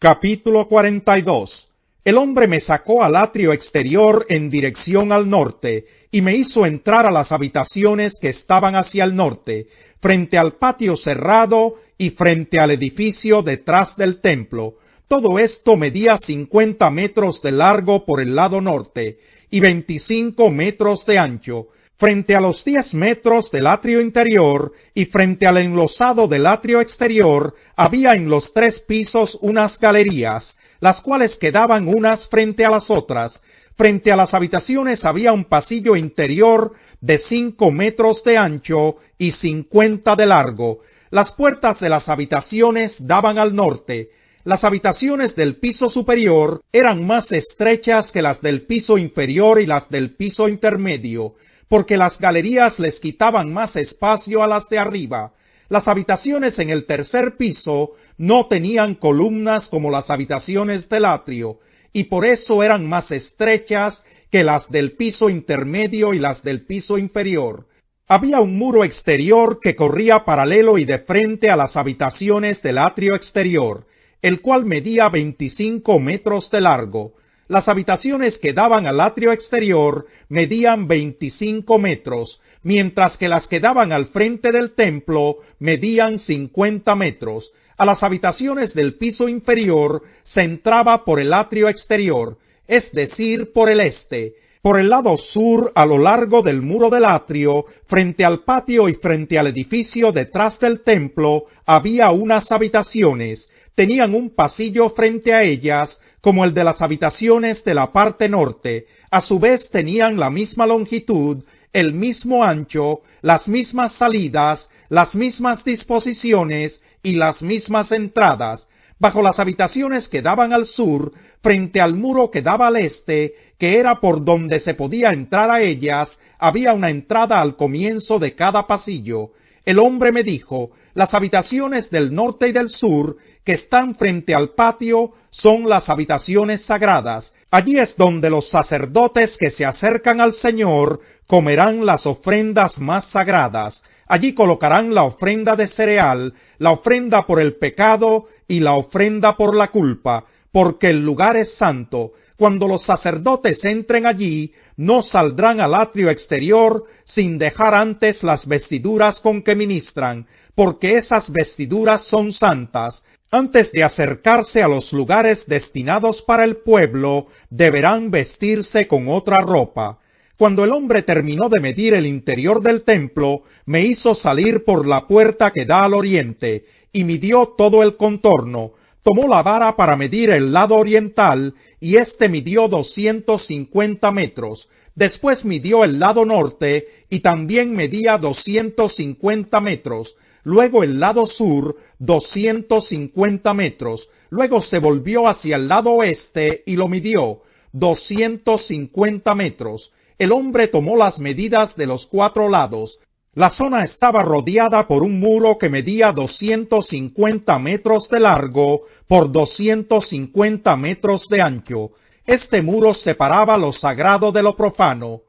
Capítulo 42. El hombre me sacó al atrio exterior en dirección al norte, y me hizo entrar a las habitaciones que estaban hacia el norte, frente al patio cerrado y frente al edificio detrás del templo. Todo esto medía 50 metros de largo por el lado norte, y 25 metros de ancho. Frente a los 10 metros del atrio interior y frente al enlosado del atrio exterior, había en los 3 pisos unas galerías, las cuales quedaban unas frente a las otras. Frente a las habitaciones había un pasillo interior de 5 metros de ancho y 50 de largo. Las puertas de las habitaciones daban al norte. Las habitaciones del piso superior eran más estrechas que las del piso inferior y las del piso intermedio, porque las galerías les quitaban más espacio a las de arriba. Las habitaciones en el tercer piso no tenían columnas como las habitaciones del atrio, y por eso eran más estrechas que las del piso intermedio y las del piso inferior. Había un muro exterior que corría paralelo y de frente a las habitaciones del atrio exterior, el cual medía 25 metros de largo. Las habitaciones que daban al atrio exterior medían 25 metros, mientras que las que daban al frente del templo medían 50 metros. A las habitaciones del piso inferior se entraba por el atrio exterior, es decir, por el este. Por el lado sur, a lo largo del muro del atrio, frente al patio y frente al edificio detrás del templo, había unas habitaciones. Tenían un pasillo frente a ellas, como el de las habitaciones de la parte norte. A su vez tenían la misma longitud, el mismo ancho, las mismas salidas, las mismas disposiciones y las mismas entradas. Bajo las habitaciones que daban al sur, frente al muro que daba al este, que era por donde se podía entrar a ellas, había una entrada al comienzo de cada pasillo. El hombre me dijo: las habitaciones del norte y del sur, que están frente al patio, son las habitaciones sagradas. Allí es donde los sacerdotes que se acercan al Señor comerán las ofrendas más sagradas. Allí colocarán la ofrenda de cereal, la ofrenda por el pecado y la ofrenda por la culpa, porque el lugar es santo. Cuando los sacerdotes entren allí, no saldrán al atrio exterior sin dejar antes las vestiduras con que ministran, porque esas vestiduras son santas. Antes de acercarse a los lugares destinados para el pueblo, deberán vestirse con otra ropa. Cuando el hombre terminó de medir el interior del templo, me hizo salir por la puerta que da al oriente, y midió todo el contorno. Tomó la vara para medir el lado oriental, y éste midió 250 metros. Después midió el lado norte, y también medía 250 metros. Luego el lado sur, 250 metros. Luego se volvió hacia el lado oeste y lo midió, 250 metros. El hombre tomó las medidas de los 4 lados. La zona estaba rodeada por un muro que medía 250 metros de largo por 250 metros de ancho. Este muro separaba lo sagrado de lo profano.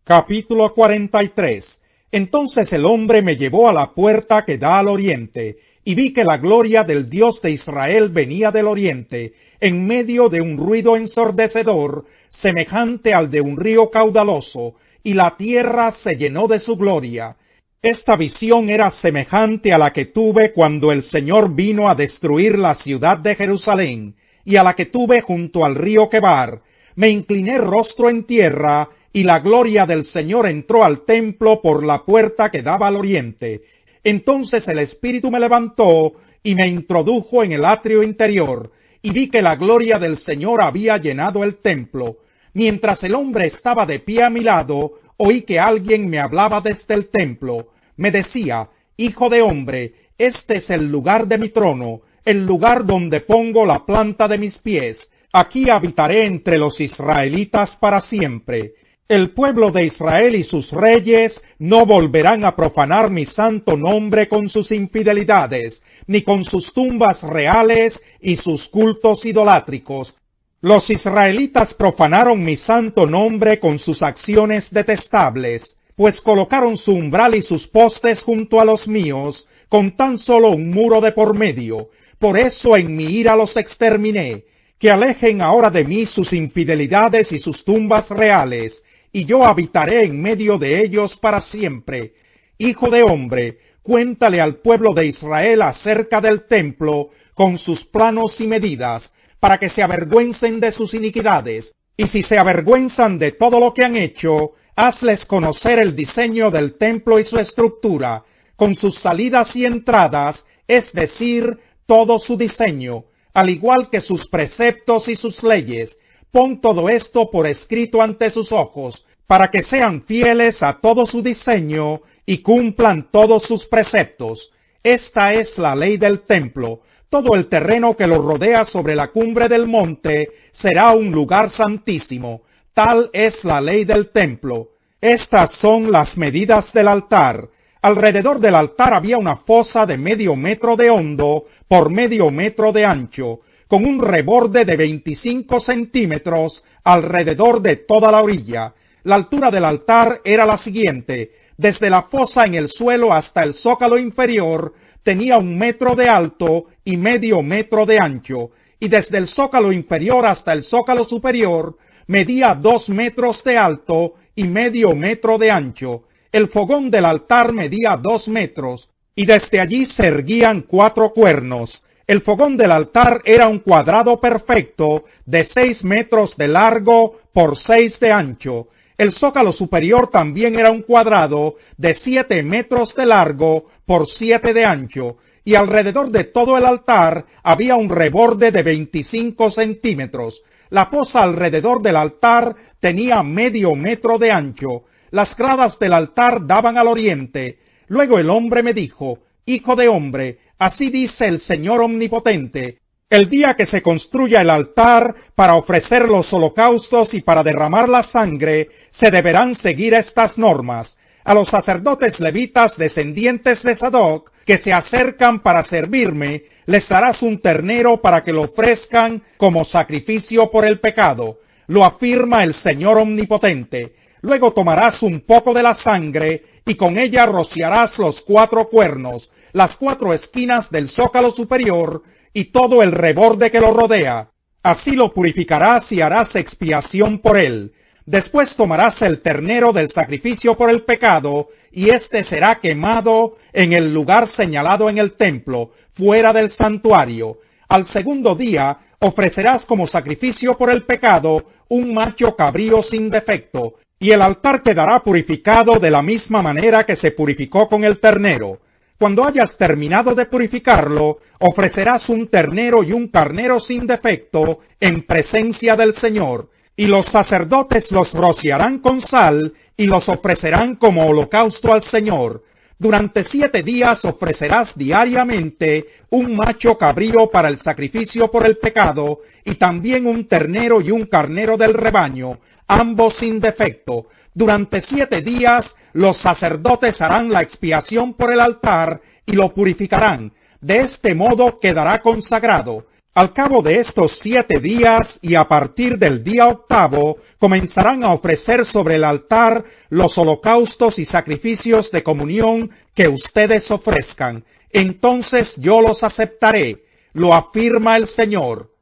Capítulo 43. Entonces el hombre me llevó a la puerta que da al oriente, y vi que la gloria del Dios de Israel venía del oriente, en medio de un ruido ensordecedor, semejante al de un río caudaloso, y la tierra se llenó de su gloria. Esta visión era semejante a la que tuve cuando el Señor vino a destruir la ciudad de Jerusalén, y a la que tuve junto al río Quebar. Me incliné rostro en tierra, y la gloria del Señor entró al templo por la puerta que daba al oriente. Entonces el Espíritu me levantó y me introdujo en el atrio interior, y vi que la gloria del Señor había llenado el templo. Mientras el hombre estaba de pie a mi lado, oí que alguien me hablaba desde el templo. Me decía: Hijo de hombre, este es el lugar de mi trono, el lugar donde pongo la planta de mis pies. Aquí habitaré entre los israelitas para siempre. El pueblo de Israel y sus reyes no volverán a profanar mi santo nombre con sus infidelidades, ni con sus tumbas reales y sus cultos idolátricos. Los israelitas profanaron mi santo nombre con sus acciones detestables, pues colocaron su umbral y sus postes junto a los míos, con tan solo un muro de por medio. Por eso en mi ira los exterminé. Que alejen ahora de mí sus infidelidades y sus tumbas reales, y yo habitaré en medio de ellos para siempre. Hijo de hombre, cuéntale al pueblo de Israel acerca del templo, con sus planos y medidas, para que se avergüencen de sus iniquidades. Y si se avergüenzan de todo lo que han hecho, hazles conocer el diseño del templo y su estructura, con sus salidas y entradas, es decir, todo su diseño, al igual que sus preceptos y sus leyes. Pon todo esto por escrito ante sus ojos, para que sean fieles a todo su diseño y cumplan todos sus preceptos. Esta es la ley del templo. Todo el terreno que lo rodea sobre la cumbre del monte será un lugar santísimo. Tal es la ley del templo. Estas son las medidas del altar. Alrededor del altar había una fosa de 0,5 metro de hondo por 0,5 metro de ancho, con un reborde de 25 centímetros alrededor de toda la orilla. La altura del altar era la siguiente: desde la fosa en el suelo hasta el zócalo inferior tenía 1 metro de alto y 0,5 metro de ancho, y desde el zócalo inferior hasta el zócalo superior medía 2 metros de alto y 0,5 metro de ancho. El fogón del altar medía 2 metros, y desde allí se erguían 4 cuernos. El fogón del altar era un cuadrado perfecto de 6 metros de largo por 6 de ancho. El zócalo superior también era un cuadrado de 7 metros de largo por 7 de ancho, y alrededor de todo el altar había un reborde de 25 centímetros. La fosa alrededor del altar tenía 0,5 metro de ancho. Las gradas del altar daban al oriente. Luego el hombre me dijo: Hijo de hombre, así dice el Señor Omnipotente: el día que se construya el altar para ofrecer los holocaustos y para derramar la sangre, se deberán seguir estas normas. A los sacerdotes levitas descendientes de Sadoc, que se acercan para servirme, les darás un ternero para que lo ofrezcan como sacrificio por el pecado. Lo afirma el Señor Omnipotente. Luego tomarás un poco de la sangre y con ella rociarás los 4 cuernos, las 4 esquinas del zócalo superior y todo el reborde que lo rodea. Así lo purificarás y harás expiación por él. Después tomarás el ternero del sacrificio por el pecado, y éste será quemado en el lugar señalado en el templo, fuera del santuario. Al segundo día ofrecerás como sacrificio por el pecado un macho cabrío sin defecto, y el altar quedará purificado de la misma manera que se purificó con el ternero. Cuando hayas terminado de purificarlo, ofrecerás un ternero y un carnero sin defecto en presencia del Señor, y los sacerdotes los rociarán con sal y los ofrecerán como holocausto al Señor. Durante 7 días ofrecerás diariamente un macho cabrío para el sacrificio por el pecado, y también un ternero y un carnero del rebaño, ambos sin defecto. Durante 7 días los sacerdotes harán la expiación por el altar y lo purificarán. De este modo quedará consagrado. Al cabo de estos 7 días y a partir del día 8, comenzarán a ofrecer sobre el altar los holocaustos y sacrificios de comunión que ustedes ofrezcan. Entonces yo los aceptaré, lo afirma el Señor.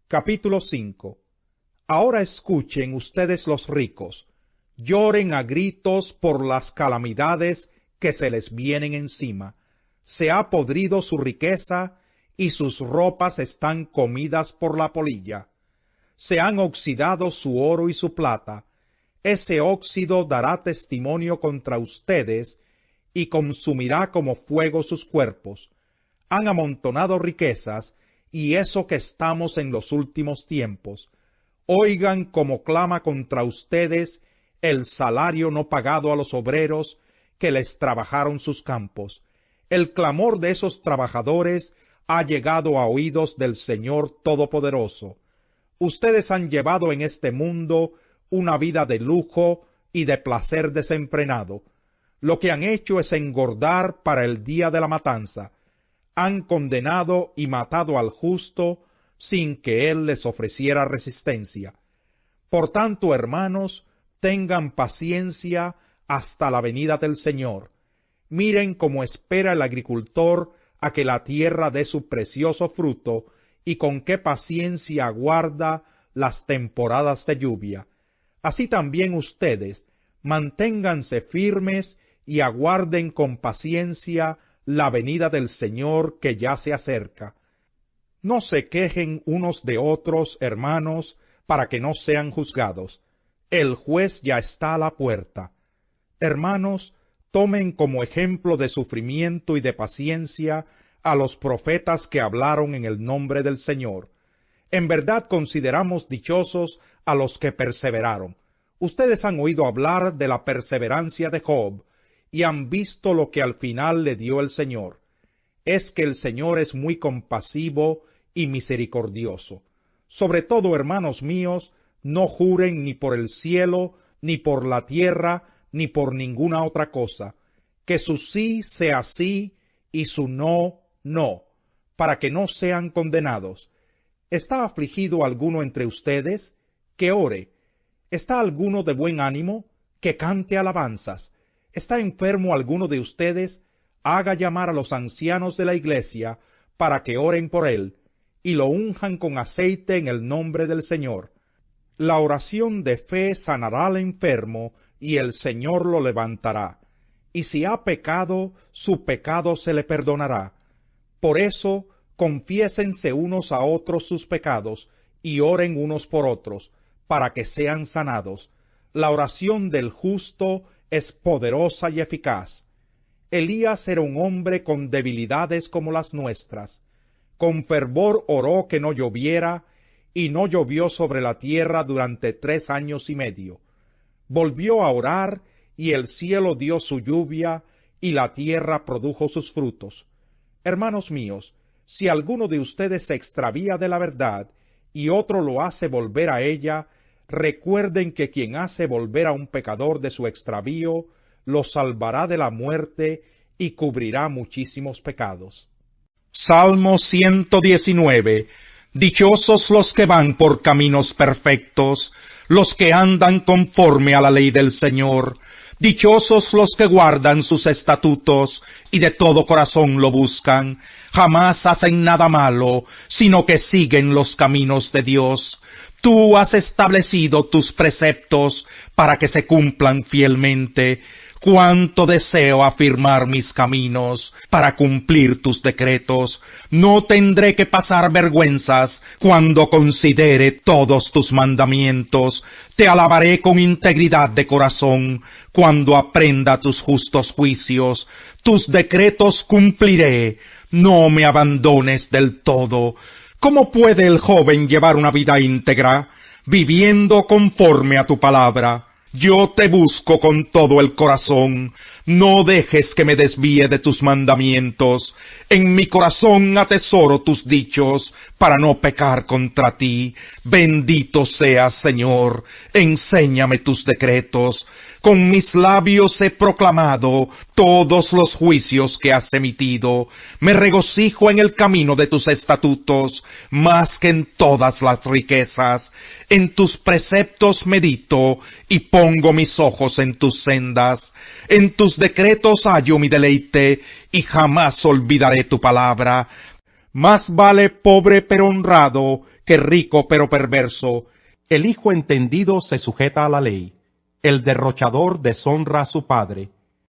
Capítulo 5. Ahora escuchen ustedes los ricos, lloren a gritos por las calamidades que se les vienen encima. Se ha podrido su riqueza y sus ropas están comidas por la polilla. Se han oxidado su oro y su plata. Ese óxido dará testimonio contra ustedes y consumirá como fuego sus cuerpos. Han amontonado riquezas, y eso que estamos en los últimos tiempos. Oigan cómo clama contra ustedes el salario no pagado a los obreros que les trabajaron sus campos. El clamor de esos trabajadores ha llegado a oídos del Señor Todopoderoso. Ustedes han llevado en este mundo una vida de lujo y de placer desenfrenado. Lo que han hecho es engordar para el día de la matanza. Han condenado y matado al justo sin que él les ofreciera resistencia. Por tanto, hermanos, tengan paciencia hasta la venida del Señor. Miren cómo espera el agricultor a que la tierra dé su precioso fruto y con qué paciencia aguarda las temporadas de lluvia. Así también ustedes, manténganse firmes y aguarden con paciencia la venida del Señor que ya se acerca. No se quejen unos de otros, hermanos, para que no sean juzgados. El juez ya está a la puerta. Hermanos, tomen como ejemplo de sufrimiento y de paciencia a los profetas que hablaron en el nombre del Señor. En verdad consideramos dichosos a los que perseveraron. Ustedes han oído hablar de la perseverancia de Job y han visto lo que al final le dio el Señor. Es que el Señor es muy compasivo y misericordioso. Sobre todo, hermanos míos, no juren ni por el cielo, ni por la tierra, ni por ninguna otra cosa. Que su sí sea sí y su no, no, para que no sean condenados. ¿Está afligido alguno entre ustedes? Que ore. ¿Está alguno de buen ánimo? Que cante alabanzas. ¿Está enfermo alguno de ustedes? Haga llamar a los ancianos de la iglesia para que oren por él y lo unjan con aceite en el nombre del Señor. La oración de fe sanará al enfermo y el Señor lo levantará. Y si ha pecado, su pecado se le perdonará. Por eso, confiésense unos a otros sus pecados y oren unos por otros, para que sean sanados. La oración del justo es poderosa y eficaz. Elías era un hombre con debilidades como las nuestras. Con fervor oró que no lloviera, y no llovió sobre la tierra durante 3 años y medio. Volvió a orar, y el cielo dio su lluvia, y la tierra produjo sus frutos. Hermanos míos, si alguno de ustedes se extravía de la verdad, y otro lo hace volver a ella, recuerden que quien hace volver a un pecador de su extravío, lo salvará de la muerte y cubrirá muchísimos pecados. Salmo 119. Dichosos los que van por caminos perfectos, los que andan conforme a la ley del Señor. Dichosos los que guardan sus estatutos y de todo corazón lo buscan. Jamás hacen nada malo, sino que siguen los caminos de Dios. Tú has establecido tus preceptos para que se cumplan fielmente. Cuánto deseo afirmar mis caminos para cumplir tus decretos. No tendré que pasar vergüenzas cuando considere todos tus mandamientos. Te alabaré con integridad de corazón cuando aprenda tus justos juicios. Tus decretos cumpliré. No me abandones del todo. ¿Cómo puede el joven llevar una vida íntegra? Viviendo conforme a tu palabra. Yo te busco con todo el corazón. No dejes que me desvíe de tus mandamientos. En mi corazón atesoro tus dichos, para no pecar contra ti. Bendito seas, Señor. Enséñame tus decretos. Con mis labios he proclamado todos los juicios que has emitido. Me regocijo en el camino de tus estatutos, más que en todas las riquezas. En tus preceptos medito, y pongo mis ojos en tus sendas. En tus decretos hallo mi deleite, y jamás olvidaré tu palabra. Más vale pobre pero honrado, que rico pero perverso. El hijo entendido se sujeta a la ley. El derrochador deshonra a su padre.